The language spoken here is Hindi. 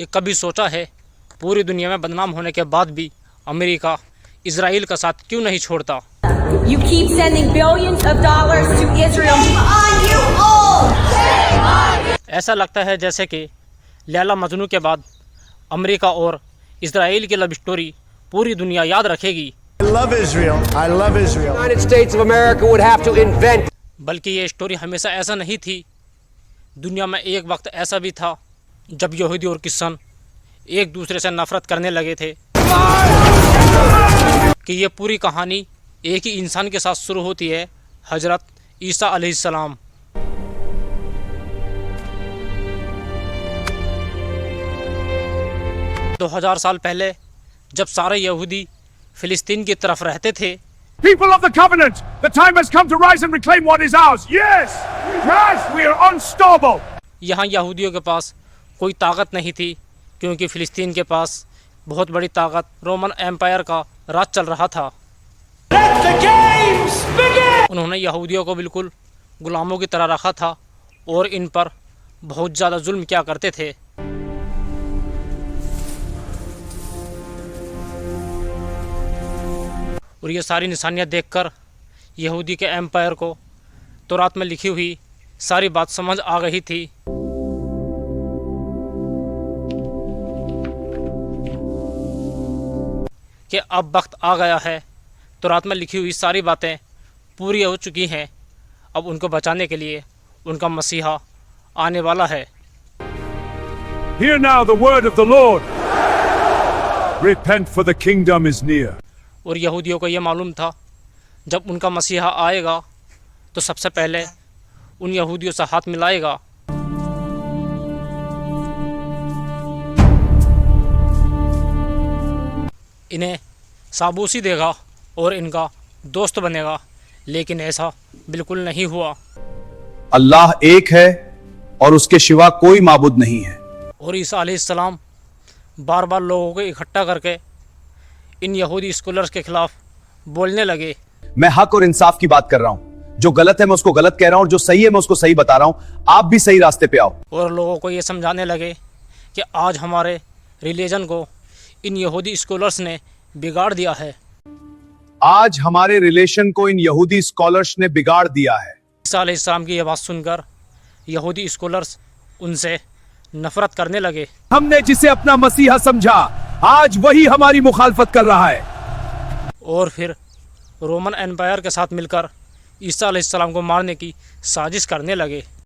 कि कभी सोचा है पूरी दुनिया में बदनाम होने के बाद भी अमेरिका इजराइल का साथ क्यों नहीं छोड़ता। You keep sending billions of dollars to Israel. Shame on you all! Shame on you! ऐसा लगता है जैसे कि लैला मजनू के बाद अमेरिका और इजराइल की लव स्टोरी पूरी दुनिया याद रखेगी। I love Israel. I love Israel. United States of America would have to invent. बल्कि ये स्टोरी हमेशा ऐसा नहीं थी। दुनिया में एक वक्त ऐसा भी था जब यहूदी और क्रिश्चियन एक दूसरे से नफरत करने लगे थे कि ये पूरी कहानी एक ही इंसान के साथ शुरू होती है, हजरत ईसा अलैहिस्सलाम। तो 2000 साल पहले जब सारे यहूदी फिलिस्तीन की तरफ रहते थे, People of the covenant, the time has come to rise and reclaim what is ours. Yes! Yes! We are unstoppable! यहाँ यहूदियों के पास कोई ताकत नहीं थी क्योंकि फिलिस्तीन के पास बहुत बड़ी ताकत रोमन एम्पायर का राज चल रहा था। Let the games begin! उन्होंने यहूदियों को बिल्कुल गुलामों की तरह रखा था और इन पर बहुत ज़्यादा जुल्म किया करते थे। और ये सारी निशानियाँ देखकर यहूदी के एम्पायर को तौरात में लिखी हुई सारी बात समझ आ गई थी। कि अब वक्त आ गया है, तौरात में लिखी हुई सारी बातें पूरी हो चुकी हैं, अब उनको बचाने के लिए उनका मसीहा आने वाला है। Hear now the word of the Lord. Repent, for the kingdom is near. और यहूदियों को ये मालूम था जब उनका मसीहा आएगा तो सबसे पहले उन यहूदियों से हाथ मिलाएगा। इन्हें साबूसी देगा और इनका दोस्त बनेगा, लेकिन ऐसा बिल्कुल नहीं हुआ। अल्लाह एक है और उसके सिवा कोई माबूद नहीं है। और ईसा अलैहिस्सलाम बार बार लोगों को इकट्ठा करके इन यहूदी स्कॉलर्स के खिलाफ बोलने लगे। मैं हक और इंसाफ की बात कर रहा हूं, जो गलत है मैं उसको गलत कह रहा हूं और जो सही है मैं उसको सही बता रहा हूं। आप भी सही रास्ते पे आओ। और लोगों को ये समझाने लगे कि आज हमारे रिलीजन को इन यहूदी स्कॉलर्स ने बिगाड़ दिया है। आज हमारे रिलेशन को इन यहूदी स्कॉलर्स ने बिगाड़ दिया है। ईसा अलैहिस्सलाम की यह बात सुनकर यहूदी स्कॉलर्स उनसे नफरत करने लगे। हमने जिसे अपना मसीहा समझा, आज वही हमारी मुखालफत कर रहा है। और फिर रोमन एम्पायर के साथ मिलकर ईसा अलैहिस्सलाम को मारने की साजिश करने लगे।